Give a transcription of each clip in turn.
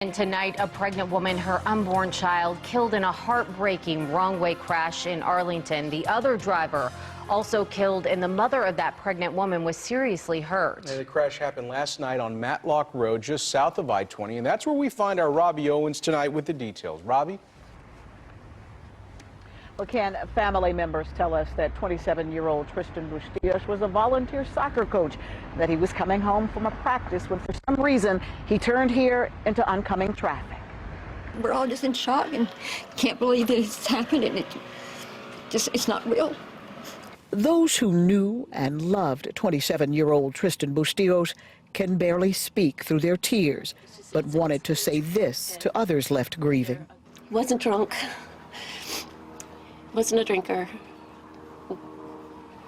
And tonight, a pregnant woman, her unborn child, killed in a heartbreaking wrong-way crash in Arlington. The other driver also killed, and the mother of that pregnant woman was seriously hurt. The crash happened last night on Matlock Road, just south of I-20, and that's where we find our Robbie Owens tonight with the details. Robbie? Well, Ken, family members tell us that 27-year-old Tristan Bustillos was a volunteer soccer coach, that he was coming home from a practice when for some reason he turned here into oncoming traffic. We're all just in shock and can't believe that it's happened, and it's not real. Those who knew and loved 27-year-old Tristan Bustillos can barely speak through their tears, but wanted to say this to others left grieving. Wasn't drunk. Wasn't a drinker.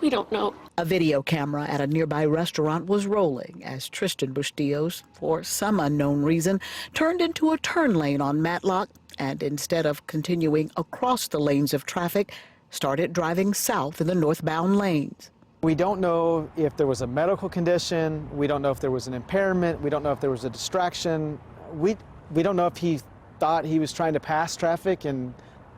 We don't know. A video camera at a nearby restaurant was rolling as Tristan Bustillos, for some unknown reason, turned into a turn lane on Matlock and instead of continuing across the lanes of traffic, started driving south in the northbound lanes. We don't know if there was a medical condition. We don't know if there was an impairment. We don't know if there was a distraction. We don't know if he thought he was trying to pass traffic and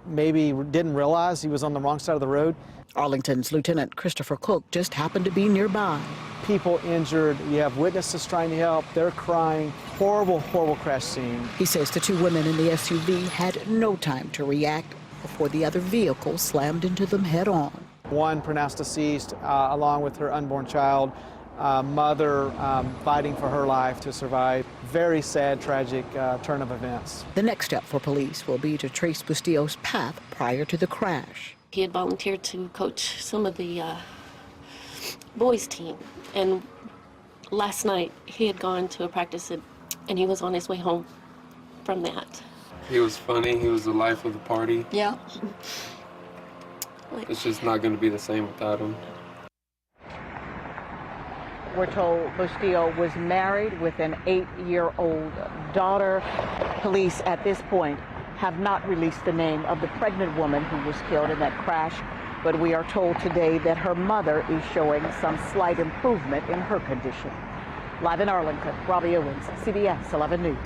maybe didn't realize he was on the wrong side of the road. Arlington's Lieutenant Christopher Cook just happened to be nearby. People injured, you have witnesses trying to help, they're crying. Horrible, horrible crash scene. He says the two women in the SUV had no time to react before the other vehicle slammed into them head on. One pronounced deceased along with her unborn child, mother fighting for her life to survive. Very sad, tragic turn of events. The next step for police will be to trace Bustillos' path prior to the crash. He had volunteered to coach some of the boys' team, and last night he had gone to a practice and he was on his way home from that. He was funny. He was the life of the party. Yeah. It's just not going to be the same without him. We're told Bustillos was married with an 8-year-old daughter. Police at this point have not released the name of the pregnant woman who was killed in that crash, but we are told today that her mother is showing some slight improvement in her condition. Live in Arlington, Robbie Owens, CBS 11 News.